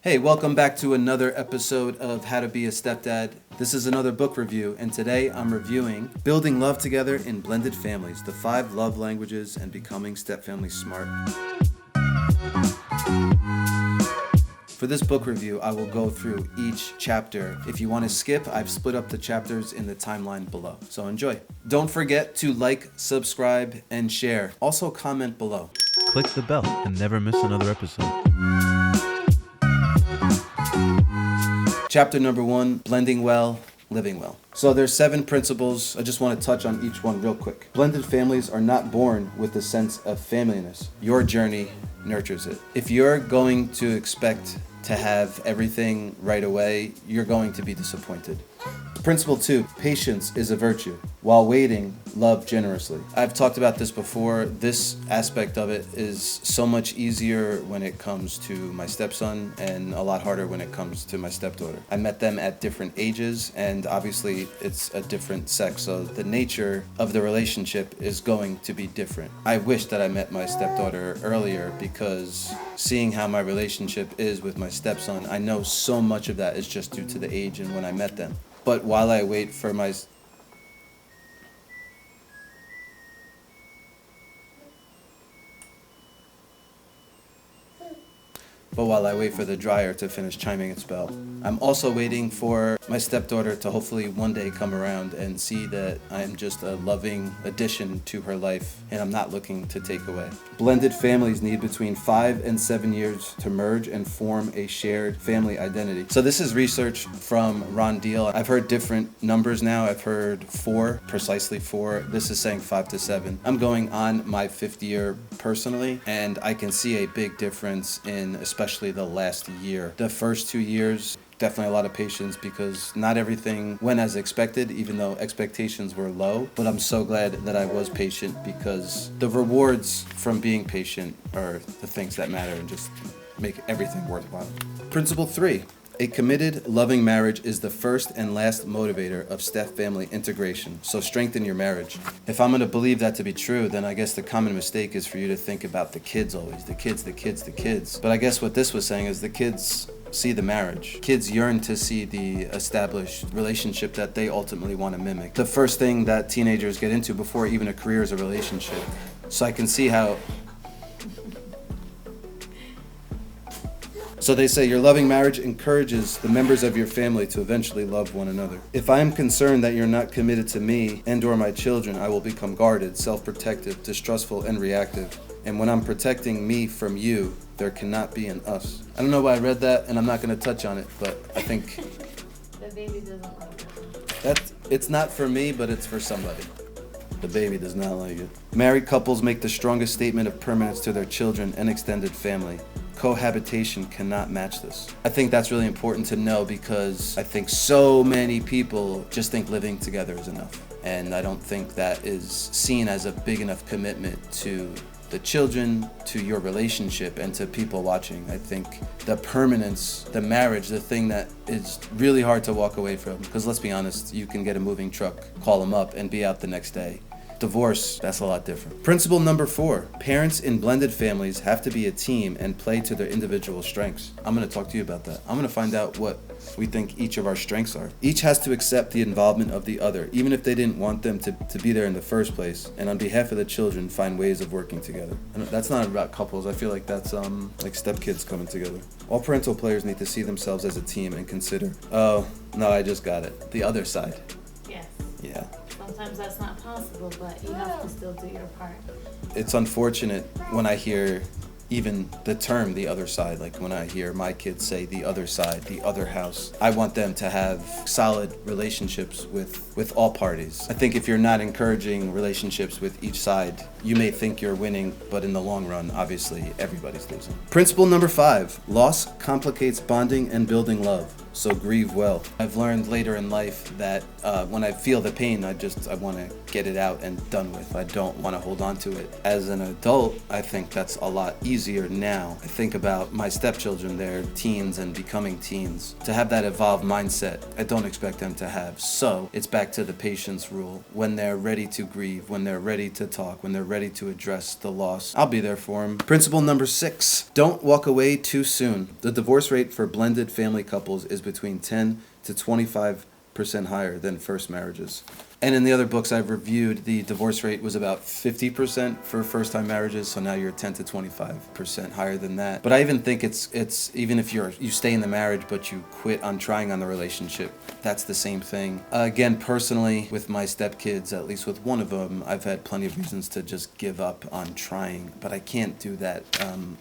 Hey, welcome back to another episode of How to Be a Stepdad. This is another book review, and today I'm reviewing Building Love Together in Blended Families, the 5 Love Languages and Becoming Stepfamily Smart. For this book review, I will go through each chapter. If you want to skip, I've split up the chapters in the timeline below. So enjoy. Don't forget to like, subscribe, and share. Also comment below. Click the bell and never miss another episode. Chapter number 1, Blending Well, Living Well. So there's 7 principles. I just want to touch on each one real quick. Blended families are not born with a sense of familyness. Your journey nurtures it. If you're going to expect to have everything right away, you're going to be disappointed. Principle 2, patience is a virtue. While waiting, love generously. I've talked about this before. This aspect of it is so much easier when it comes to my stepson and a lot harder when it comes to my stepdaughter. I met them at different ages, and obviously it's a different sex, so the nature of the relationship is going to be different. I wish that I met my stepdaughter earlier, because seeing how my relationship is with my stepson, I know so much of that is just due to the age and when I met them. But while I wait for my the dryer to finish chiming its bell, I'm also waiting for my stepdaughter to hopefully one day come around and see that I am just a loving addition to her life and I'm not looking to take away. Blended families need between 5 and 7 years to merge and form a shared family identity. So this is research from Ron Deal. I've heard different numbers now. I've heard 4, precisely 4. This is saying 5 to 7. I'm going on my 5th year personally, and I can see a big difference in especially the last year. The first 2 years, definitely a lot of patience, because not everything went as expected, even though expectations were low. But I'm so glad that I was patient, because the rewards from being patient are the things that matter and just make everything worthwhile. Principle 3. A committed, loving marriage is the first and last motivator of step-family integration, so strengthen your marriage. If I'm going to believe that to be true, then I guess the common mistake is for you to think about the kids always. The kids. But I guess what this was saying is the kids see the marriage. Kids yearn to see the established relationship that they ultimately want to mimic. The first thing that teenagers get into before even a career is a relationship. So I can see how... So they say your loving marriage encourages the members of your family to eventually love one another. If I am concerned that you're not committed to me and or my children, I will become guarded, self-protective, distrustful, and reactive. And when I'm protecting me from you, there cannot be an us. I don't know why I read that, and I'm not going to touch on it, but I think the baby doesn't like it. It's not for me, but it's for somebody. The baby does not like it. Married couples make the strongest statement of permanence to their children and extended family. Cohabitation cannot match this. I think that's really important to know, because I think so many people just think living together is enough. And I don't think that is seen as a big enough commitment to the children, to your relationship, and to people watching. I think the permanence, the marriage, the thing that is really hard to walk away from. Because let's be honest, you can get a moving truck, call them up, and be out the next day. Divorce, that's a lot different. Principle number 4, parents in blended families have to be a team and play to their individual strengths. I'm going to talk to you about that. I'm going to find out what we think each of our strengths are. Each has to accept the involvement of the other, even if they didn't want them to be there in the first place, and on behalf of the children, find ways of working together. And that's not about couples. I feel like that's like stepkids coming together. All parental players need to see themselves as a team and consider, oh, no, I just got it, the other side. Yes. Yeah. Sometimes that's not possible, but you have to still do your part. It's unfortunate when I hear even the term the other side, like when I hear my kids say the other side, the other house. I want them to have solid relationships with all parties. I think if you're not encouraging relationships with each side, you may think you're winning, but in the long run, obviously, everybody's losing. Principle number 5, loss complicates bonding and building love. so grieve well. I've learned later in life that when I feel the pain, I want to get it out and done with. I don't want to hold on to it. As an adult, I think that's a lot easier now. I think about my stepchildren, they're teens and becoming teens. To have that evolved mindset, I don't expect them to have. So it's back to the patience rule. When they're ready to grieve, when they're ready to talk, when they're ready to address the loss, I'll be there for them. Principle number 6, don't walk away too soon. The divorce rate for blended family couples is between 10 to 25% higher than first marriages. And in the other books I've reviewed, the divorce rate was about 50% for first-time marriages, so now you're 10 to 25% higher than that. But I even think it's even if you stay in the marriage but you quit on trying on the relationship, that's the same thing. Again, personally, with my stepkids, at least with one of them, I've had plenty of reasons to just give up on trying, but I can't do that.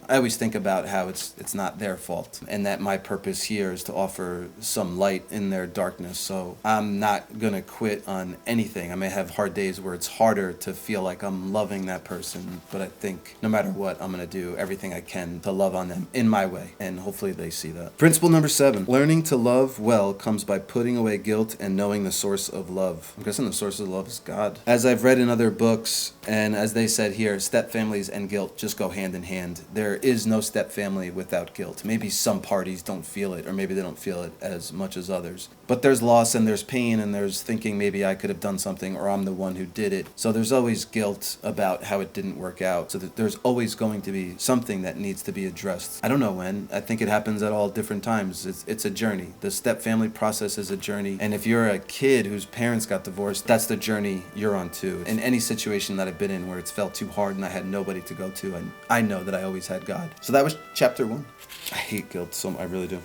I always think about how it's not their fault, and that my purpose here is to offer some light in their darkness. So I'm not gonna quit on anything. I may have hard days where it's harder to feel like I'm loving that person, but I think no matter what, I'm going to do everything I can to love on them in my way, and hopefully they see that. Principle number 7, learning to love well comes by putting away guilt and knowing the source of love. I'm guessing the source of love is God. As I've read in other books, and as they said here, step families and guilt just go hand in hand. There is no step family without guilt. Maybe some parties don't feel it, or maybe they don't feel it as much as others. But there's loss and there's pain and there's thinking maybe I could have done something or I'm the one who did it. So there's always guilt about how it didn't work out. So that there's always going to be something that needs to be addressed. I don't know when. I think it happens at all different times. It's a journey. The step family process is a journey. And if you're a kid whose parents got divorced, that's the journey you're on too. In any situation that I've been in where it's felt too hard and I had nobody to go to, and I know that I always had God. So that was chapter 1. I hate guilt, so I really do.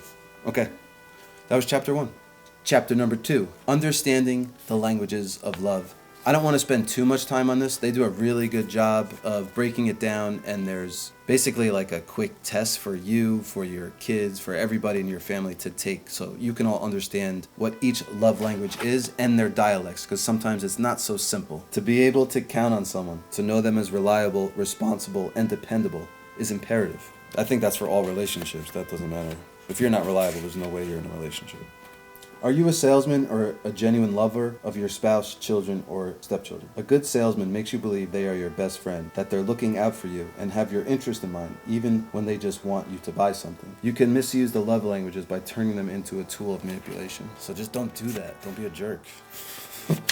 Okay, that was chapter 1. Chapter number 2, understanding the languages of love. I don't want to spend too much time on this. They do a really good job of breaking it down, and there's basically like a quick test for you, for your kids, for everybody in your family to take, so you can all understand what each love language is and their dialects, because sometimes it's not so simple. To be able to count on someone, to know them as reliable, responsible, and dependable is imperative. I think that's for all relationships. That doesn't matter. If you're not reliable, there's no way you're in a relationship. Are you a salesman or a genuine lover of your spouse, children, or stepchildren? A good salesman makes you believe they are your best friend, that they're looking out for you and have your interest in mind, even when they just want you to buy something. You can misuse the love languages by turning them into a tool of manipulation. So just don't do that. Don't be a jerk.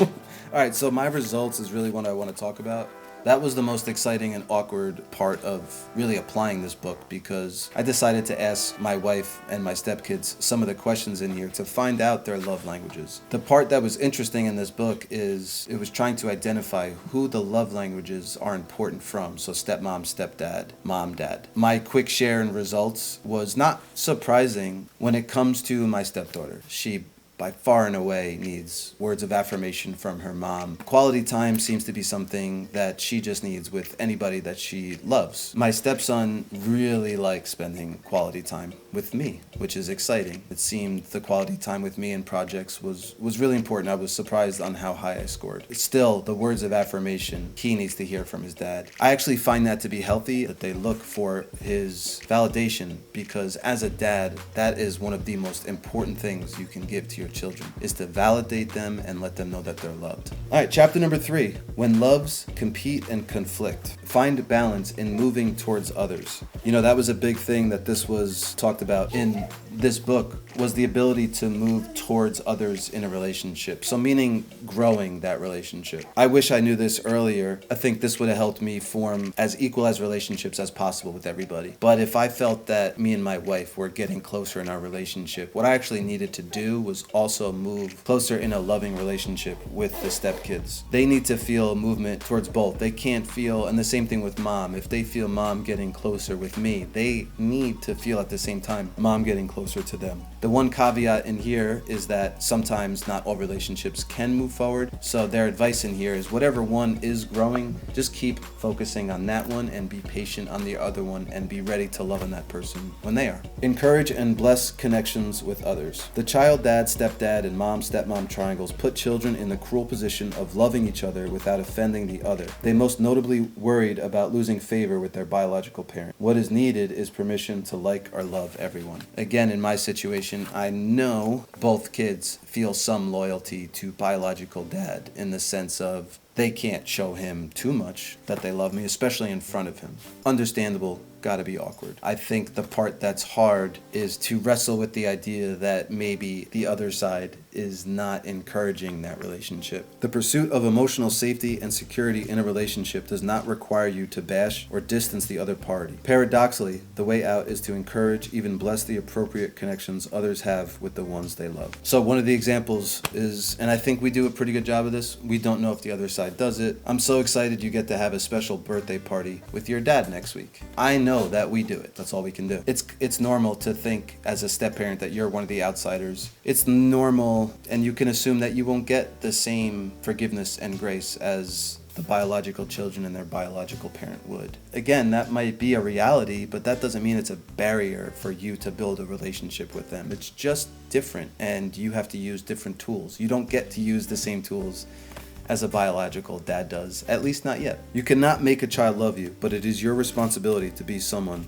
All right, so my results is really what I want to talk about. That was the most exciting and awkward part of really applying this book, because I decided to ask my wife and my stepkids some of the questions in here to find out their love languages. The part that was interesting in this book is it was trying to identify who the love languages are important from. So stepmom, stepdad, mom, dad. My quick share and results was not surprising when it comes to my stepdaughter. She by far and away needs words of affirmation from her mom. Quality time seems to be something that she just needs with anybody that she loves. My stepson really likes spending quality time with me, which is exciting. It seemed the quality time with me in projects was really important. I was surprised on how high I scored. Still, the words of affirmation he needs to hear from his dad. I actually find that to be healthy, that they look for his validation, because as a dad, that is one of the most important things you can give to your children, is to validate them and let them know that they're loved. All right, chapter number 3, when loves compete and conflict. Find balance in moving towards others. You know, that was a big thing that this was talked about in this book, was the ability to move towards others in a relationship. So meaning growing that relationship. I wish I knew this earlier. I think this would have helped me form as equal as relationships as possible with everybody. But if I felt that me and my wife were getting closer in our relationship, what I actually needed to do was also move closer in a loving relationship with the stepkids. They need to feel movement towards both. They can't feel, and the same thing with mom. If they feel mom getting closer with me, they need to feel at the same time mom getting closer to them. The one caveat in here is that sometimes not all relationships can move forward. So their advice in here is whatever one is growing, just keep focusing on that one and be patient on the other one and be ready to love on that person when they are. Encourage and bless connections with others. The child, dad, step stepdad and mom-stepmom triangles put children in the cruel position of loving each other without offending the other. They most notably worried about losing favor with their biological parent. What is needed is permission to like or love everyone. Again, in my situation, I know both kids feel some loyalty to biological dad in the sense of they can't show him too much that they love me, especially in front of him. Understandable, gotta be awkward. I think the part that's hard is to wrestle with the idea that maybe the other side is not encouraging that relationship. The pursuit of emotional safety and security in a relationship does not require you to bash or distance the other party. Paradoxically, the way out is to encourage, even bless the appropriate connections others have with the ones they love. So one of the examples is, and I think we do a pretty good job of this, we don't know if the other side does it. I'm so excited you get to have a special birthday party with your dad next week. I know that we do it. That's all we can do. It's normal to think as a step parent that you're one of the outsiders. It's normal, and you can assume that you won't get the same forgiveness and grace as the biological children and their biological parent would. Again, that might be a reality, but that doesn't mean it's a barrier for you to build a relationship with them. It's just different, and you have to use different tools. You don't get to use the same tools as a biological dad does, at least not yet. You cannot make a child love you, but it is your responsibility to be someone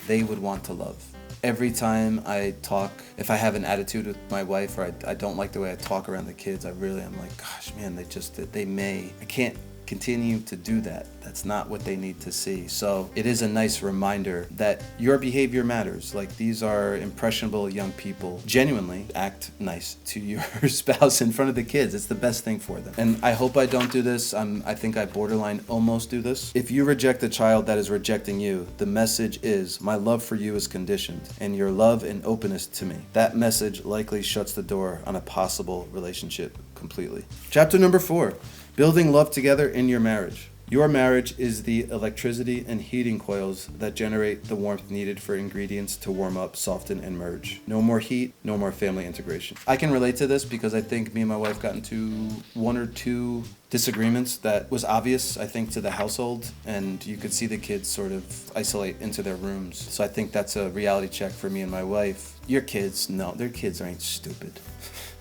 they would want to love. Every time I talk, if I have an attitude with my wife or I don't like the way I talk around the kids, I'm like, gosh, man, I can't continue to do that. That's not what they need to see. So it is a nice reminder that your behavior matters. Like, these are impressionable young people. Genuinely act nice to your spouse in front of the kids. It's the best thing for them. And I hope I don't do this. I think I borderline almost do this. If you reject a child that is rejecting you, the message is, my love for you is conditioned, and your love and openness to me. That message likely shuts the door on a possible relationship completely. Chapter number 4. Building love together in your marriage. Your marriage is the electricity and heating coils that generate the warmth needed for ingredients to warm up, soften, and merge. No more heat, no more family integration. I can relate to this because I think me and my wife got into 1 or 2 disagreements that was obvious, I think, to the household, and you could see the kids sort of isolate into their rooms. So I think that's a reality check for me and my wife. Your kids, no, their kids ain't stupid.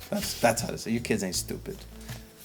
That's how to say, your kids ain't stupid.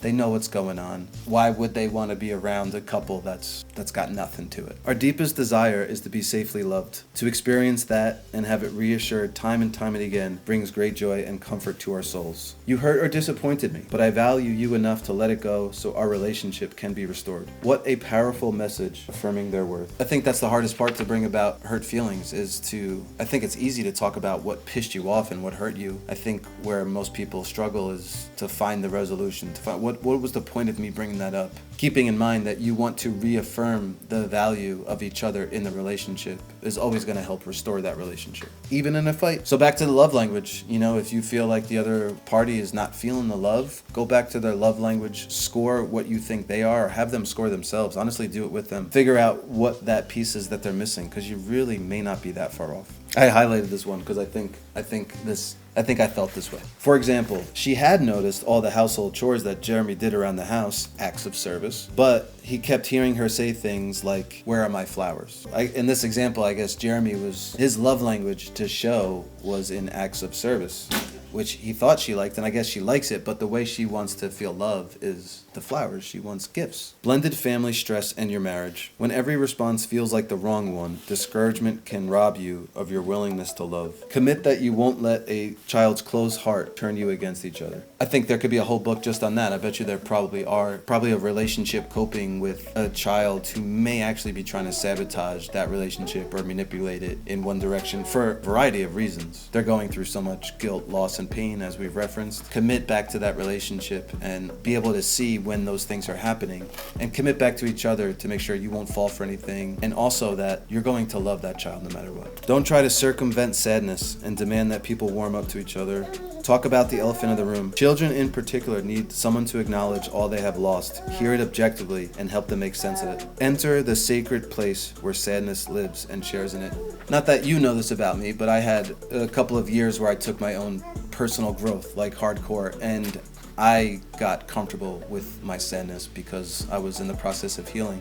They know what's going on. Why would they want to be around a couple that's got nothing to it? Our deepest desire is to be safely loved. To experience that and have it reassured time and time and again brings great joy and comfort to our souls. You hurt or disappointed me, but I value you enough to let it go so our relationship can be restored. What a powerful message affirming their worth. I think that's the hardest part to bring about hurt feelings I think it's easy to talk about what pissed you off and what hurt you. I think where most people struggle is to find the resolution, to find what was the point of me bringing that up? Keeping in mind that you want to reaffirm the value of each other in the relationship is always going to help restore that relationship, even in a fight. So back to the love language. If you feel like the other party is not feeling the love, go back to their love language, score what you think they are, or have them score themselves. Honestly, do it with them. Figure out what that piece is that they're missing, because you really may not be that far off. I highlighted this one because I think I felt this way. For example, she had noticed all the household chores that Jeremy did around the house, acts of service, but he kept hearing her say things like, "Where are my flowers?" In this example, I guess his love language to show was in acts of service, which he thought she liked, and I guess she likes it, but the way she wants to feel love is the flowers. She wants gifts. Blended family stress in your marriage. When every response feels like the wrong one, discouragement can rob you of your willingness to love. Commit that you won't let a child's closed heart turn you against each other. I think there could be a whole book just on that. I bet you there probably a relationship coping with a child who may actually be trying to sabotage that relationship or manipulate it in one direction for a variety of reasons. They're going through so much guilt, loss, and pain, as we've referenced. Commit back to that relationship and be able to see when those things are happening, and commit back to each other to make sure you won't fall for anything, and also that you're going to love that child no matter what. Don't try to circumvent sadness and demand that people warm up to each other. Talk about the elephant in the room. Children in particular need someone to acknowledge all they have lost, hear it objectively, and help them make sense of it. Enter the sacred place where sadness lives and shares in it. Not that you know this about me, but I had a couple of years where I took my own personal growth, like hardcore, and I got comfortable with my sadness because I was in the process of healing.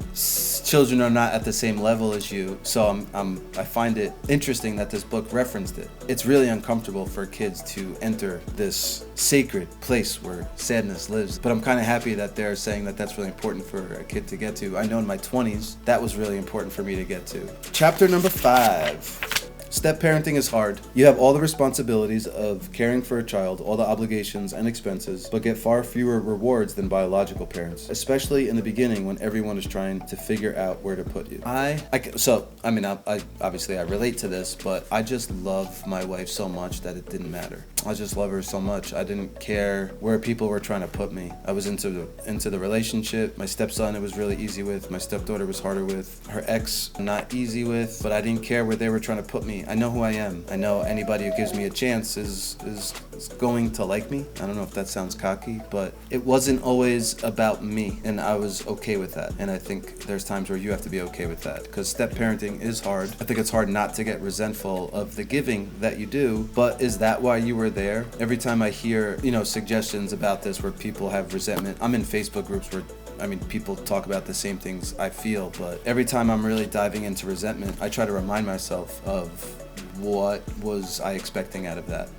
Children are not at the same level as you, so I find it interesting that this book referenced it. It's really uncomfortable for kids to enter this sacred place where sadness lives, but I'm kind of happy that they're saying that that's really important for a kid to get to. I know in my 20s, that was really important for me to get to. Chapter number 5. Step-parenting is hard. You have all the responsibilities of caring for a child, all the obligations and expenses, but get far fewer rewards than biological parents, especially in the beginning when everyone is trying to figure out where to put you. I obviously I relate to this, but I just love my wife so much that it didn't matter. I just love her so much. I didn't care where people were trying to put me. I was into the relationship. My stepson, it was really easy with. My stepdaughter was harder with. Her ex, not easy with, but I didn't care where they were trying to put me. I know who I am. I know anybody who gives me a chance is going to like me. I don't know if that sounds cocky, but it wasn't always about me, and I was okay with that. And I think there's times where you have to be okay with that, because step-parenting is hard. I think it's hard not to get resentful of the giving that you do, but is that why you were there? Every time I hear, suggestions about this where people have resentment, I'm in Facebook groups where people talk about the same things I feel, but every time I'm really diving into resentment, I try to remind myself of what was I expecting out of that.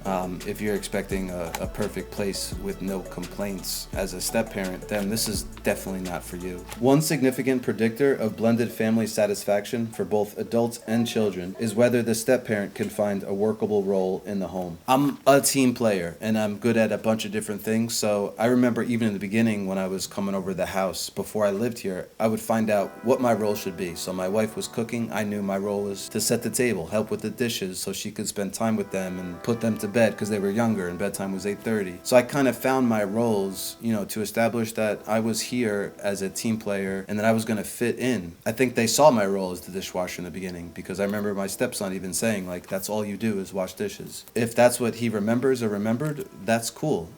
If you're expecting a perfect place with no complaints as a step-parent, then this is definitely not for you. One significant predictor of blended family satisfaction for both adults and children is whether the step-parent can find a workable role in the home. I'm a team player, and I'm good at a bunch of different things, so I remember even in the beginning when I was coming over the house, before I lived here, I would find out what my role should be. So my wife was cooking, I knew my role was to set the table, help with the dishes, so she could spend time with them and put them to bed because they were younger and bedtime was 8:30. So I kind of found my roles, to establish that I was here as a team player and that I was going to fit in. I think they saw my role as the dishwasher in the beginning because I remember my stepson even saying, that's all you do is wash dishes. If that's what he remembers or remembered, that's cool.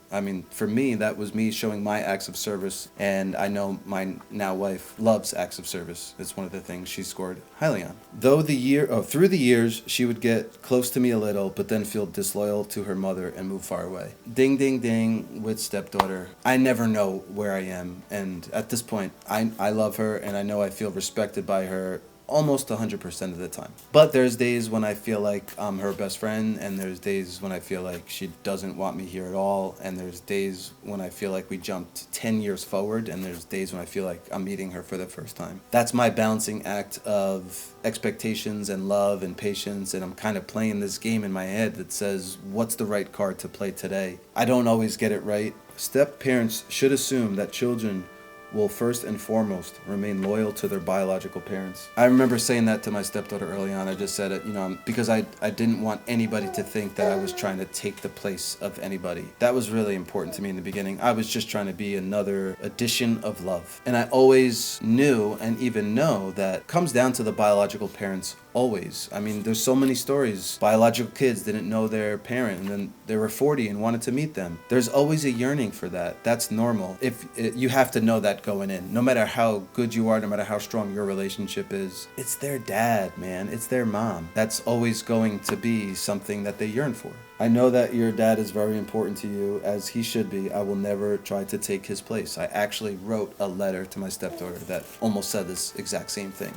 For me, that was me showing my acts of service, and I know my now wife loves acts of service. It's one of the things she scored highly on. Through the years, she would get close to me a little, but then feel disloyal to her mother and move far away. Ding, ding, ding with stepdaughter. I never know where I am, and at this point, I love her, and I know I feel respected by her almost 100% of the time. But there's days when I feel like I'm her best friend, and there's days when I feel like she doesn't want me here at all, and there's days when I feel like we jumped 10 years forward, and there's days when I feel like I'm meeting her for the first time. That's my balancing act of expectations and love and patience, and I'm kind of playing this game in my head that says, what's the right card to play today? I don't always get it right. Step parents should assume that children will first and foremost remain loyal to their biological parents. I remember saying that to my stepdaughter early on. I just said it, because I didn't want anybody to think that I was trying to take the place of anybody. That was really important to me in the beginning. I was just trying to be another addition of love. And I always knew and even know that comes down to the biological parents always. There's so many stories. Biological kids didn't know their parent, and then they were 40 and wanted to meet them. There's always a yearning for that. That's normal. You have to know that going in. No matter how good you are, no matter how strong your relationship is, it's their dad, man. It's their mom. That's always going to be something that they yearn for. I know that your dad is very important to you, as he should be. I will never try to take his place. I actually wrote a letter to my stepdaughter that almost said this exact same thing.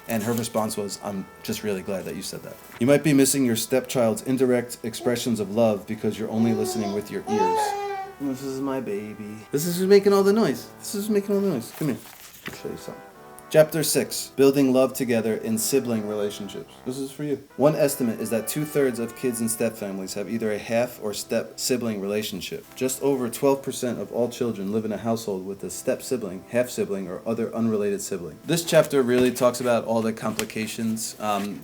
And her response was, I'm just really glad that you said that. You might be missing your stepchild's indirect expressions of love because you're only listening with your ears. This is my baby. This is who's making all the noise. Come here. I'll show you something. Chapter 6, Building Love Together in Sibling Relationships. This is for you. One estimate is that 2/3 of kids in step families have either a half or step sibling relationship. Just over 12% of all children live in a household with a step sibling, half sibling, or other unrelated sibling. This chapter really talks about all the complications.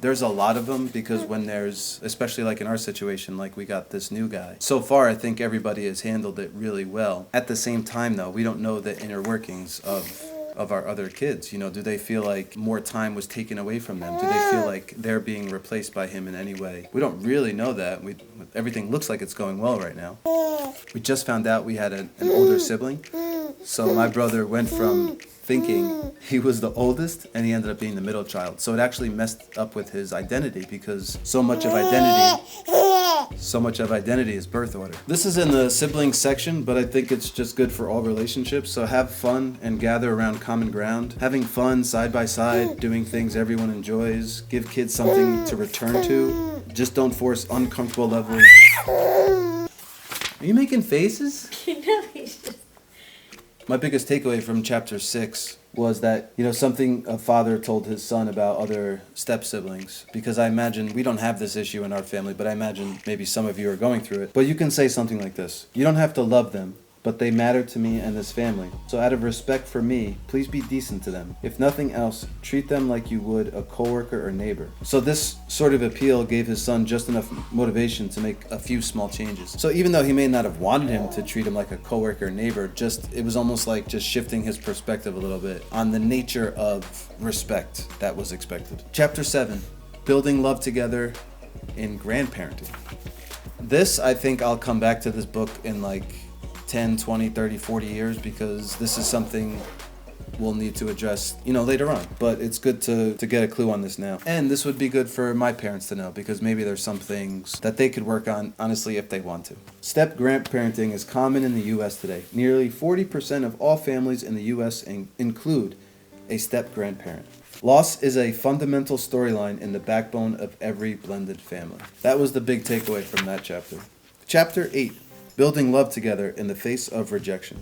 There's a lot of them because when there's, especially like in our situation, like we got this new guy. So far, I think everybody has handled it really well. At the same time, though, we don't know the inner workings of our other kids. Do they feel like more time was taken away from them? Do they feel like they're being replaced by him in any way? We don't really know that. Everything looks like it's going well right now. We just found out we had an older sibling. So my brother went from thinking he was the oldest, and he ended up being the middle child. So it actually messed up with his identity because so much of identity So much of identity is birth order. This is in the sibling section, but I think it's just good for all relationships. So have fun and gather around common ground. Having fun side by side, doing things everyone enjoys. Give kids something to return to. Just don't force uncomfortable levels. Are you making faces? No, he's just... My biggest takeaway from chapter 6 was that, something a father told his son about other step siblings. Because I imagine, we don't have this issue in our family, but I imagine maybe some of you are going through it. But you can say something like this: you don't have to love them, but they matter to me and this family. So out of respect for me, please be decent to them. If nothing else, treat them like you would a coworker or neighbor. So this sort of appeal gave his son just enough motivation to make a few small changes. So even though he may not have wanted him to treat him like a coworker or neighbor, it was almost like just shifting his perspective a little bit on the nature of respect that was expected. Chapter 7, building love together in grandparenting. This, I think I'll come back to this book in 10, 20, 30, 40 years, because this is something we'll need to address, later on. But it's good to get a clue on this now. And this would be good for my parents to know, because maybe there's some things that they could work on, honestly, if they want to. Step grandparenting is common in the U.S. today. Nearly 40% of all families in the U.S. include a step grandparent. Loss is a fundamental storyline in the backbone of every blended family. That was the big takeaway from that chapter. Chapter 8. Building love together in the face of rejection.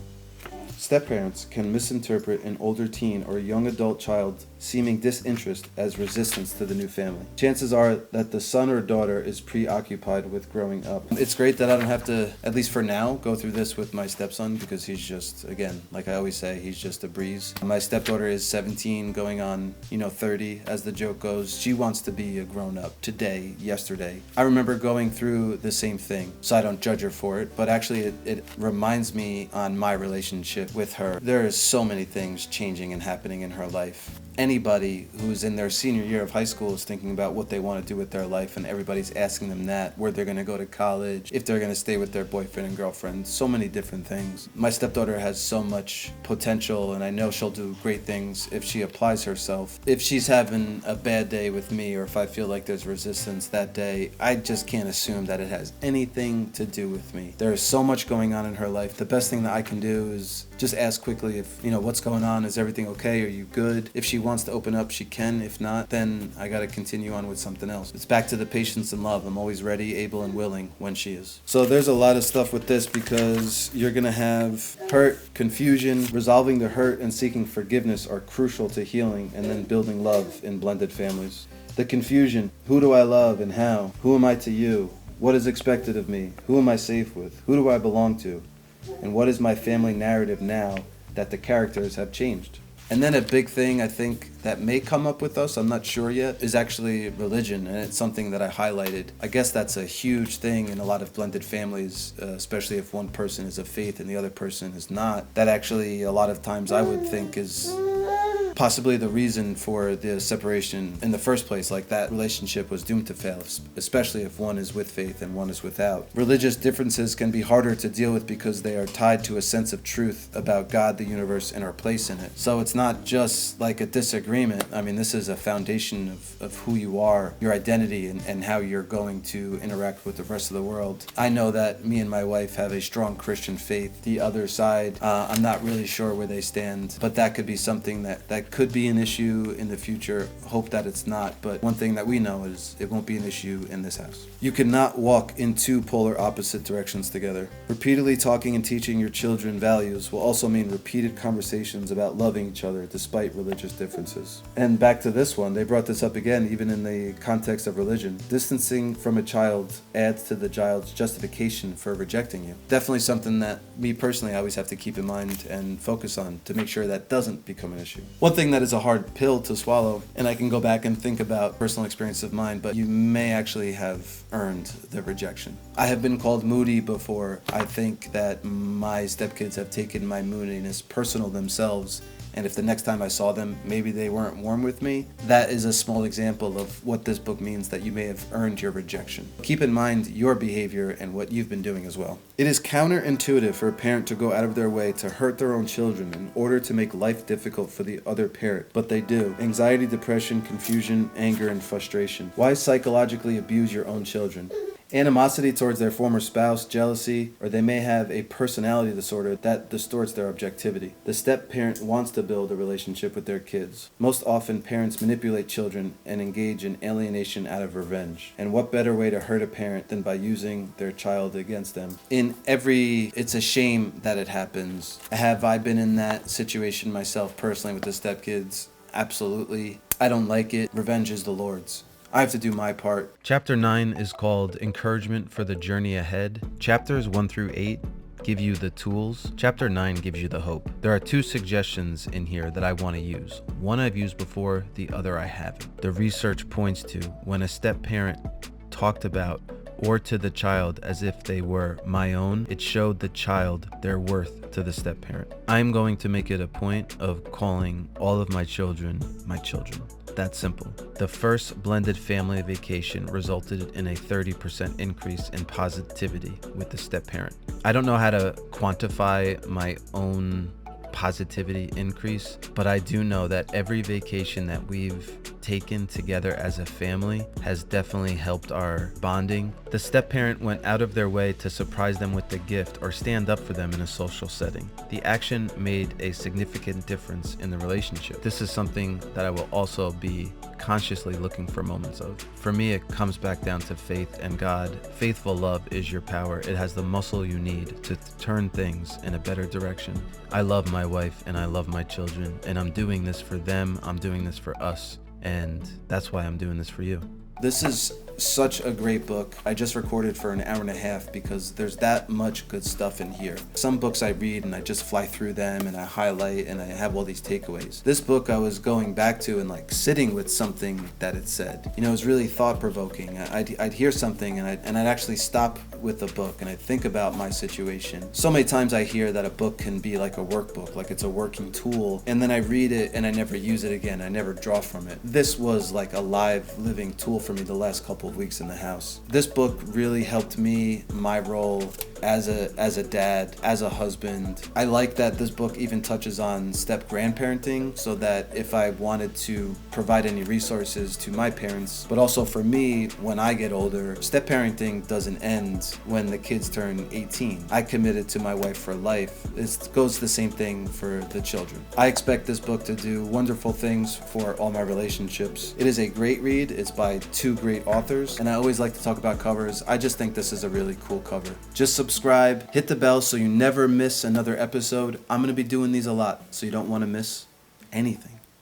Step-parents can misinterpret an older teen or young adult child seeming disinterest as resistance to the new family. Chances are that the son or daughter is preoccupied with growing up. It's great that I don't have to, at least for now, go through this with my stepson, because he's just, again, like I always say, he's just a breeze. My stepdaughter is 17, going on, 30, as the joke goes. She wants to be a grown-up today, yesterday. I remember going through the same thing, so I don't judge her for it, but actually it reminds me on my relationship with her. There is so many things changing and happening in her life. Anybody who's in their senior year of high school is thinking about what they want to do with their life, and everybody's asking them that, where they're going to go to college, if they're going to stay with their boyfriend and girlfriend, so many different things. My stepdaughter has so much potential, and I know she'll do great things if she applies herself. If she's having a bad day with me, or if I feel like there's resistance that day, I just can't assume that it has anything to do with me. There is so much going on in her life. The best thing that I can do is just ask quickly if, what's going on? Is everything okay? Are you good? If she wants to open up, she can. If not, then I gotta continue on with something else. It's back to the patience and love. I'm always ready, able, and willing when she is. So there's a lot of stuff with this, because you're gonna have hurt, confusion. Resolving the hurt and seeking forgiveness are crucial to healing and then building love in blended families. The confusion: who do I love and how? Who am I to you? What is expected of me? Who am I safe with? Who do I belong to? And what is my family narrative now that the characters have changed? And then a big thing I think that may come up with us, I'm not sure yet, is actually religion, and it's something that I highlighted. I guess that's a huge thing in a lot of blended families, especially if one person is of faith and the other person is not. That actually a lot of times I would think is possibly the reason for the separation in the first place. Like, that relationship was doomed to fail, especially if one is with faith and one is without. Religious differences can be harder to deal with because they are tied to a sense of truth about God, the universe, and our place in it. So it's not just like a disagreement. I mean, this is a foundation of who you are, your identity, and how you're going to interact with the rest of the world. I know that me and my wife have a strong Christian faith. The other side, I'm not really sure where they stand, but that could be something that could be an issue in the future. Hope that it's not, but one thing that we know is it won't be an issue in this house. You cannot walk in two polar opposite directions together. Repeatedly talking and teaching your children values will also mean repeated conversations about loving each other despite religious differences. And back to this one, they brought this up again, even in the context of religion. Distancing from a child adds to the child's justification for rejecting you. Definitely something that me personally I always have to keep in mind and focus on to make sure that doesn't become an issue. One thing that is a hard pill to swallow, and I can go back and think about personal experience of mine, but you may actually have earned the rejection. I have been called moody before. I think that my stepkids have taken my moodiness personal themselves, and if the next time I saw them, maybe they weren't warm with me. That is a small example of what this book means, that you may have earned your rejection. Keep in mind your behavior and what you've been doing as well. It is counterintuitive for a parent to go out of their way to hurt their own children in order to make life difficult for the other parent, but they do. Anxiety, depression, confusion, anger, and frustration. Why psychologically abuse your own children? animosity towards their former spouse, jealousy, or they may have a personality disorder that distorts their objectivity. The step-parent wants to build a relationship with their kids. Most often, parents manipulate children and engage in alienation out of revenge. And what better way to hurt a parent than by using their child against them? It's a shame that it happens. Have I been in that situation myself personally with the stepkids? Absolutely. I don't like it. Revenge is the Lord's. I have to do my part. Chapter 9 is called Encouragement for the Journey Ahead. Chapters 1 through 8 give you the tools. Chapter 9 gives you the hope. There are 2 suggestions in here that I want to use. One I've used before, the other I haven't. The research points to when a step parent talked about or to the child as if they were my own, it showed the child their worth to the step parent. I'm going to make it a point of calling all of my children my children. That simple. The first blended family vacation resulted in a 30% increase in positivity with the step parent. I don't know how to quantify my own positivity increase, but I do know that every vacation that we've taken together as a family has definitely helped our bonding. The step parent went out of their way to surprise them with a gift or stand up for them in a social setting. The action made a significant difference in the relationship. This is something that I will also be consciously looking for moments of. For me, it comes back down to faith and God. Faithful love is your power. It has the muscle you need to turn things in a better direction. I love my wife and I love my children, and I'm doing this for them. I'm doing this for us, and that's why I'm doing this for you. This is such a great book. I just recorded for an hour and a half because there's that much good stuff in here. Some books I read and I just fly through them and I highlight and I have all these takeaways. This book I was going back to and like sitting with something that it said. You know, it was really thought-provoking. I'd hear something and I'd actually stop with the book and I'd think about my situation. So many times I hear that a book can be like a workbook, like it's a working tool, and then I read it and I never use it again. I never draw from it. This was like a live, living tool for me the last couple of weeks in the house. This book really helped me, my role as a dad, as a husband. I like that this book even touches on step grandparenting, so that if I wanted to provide any resources to my parents, but also for me when I get older, step parenting doesn't end when the kids turn 18. I committed to my wife for life. It goes the same thing for the children. I expect this book to do wonderful things for all my relationships. It is a great read. It's by 2 great authors, and I always like to talk about covers. I just think this is a really cool cover. Just subscribe, hit the bell so you never miss another episode. I'm going to be doing these a lot, so you don't want to miss anything.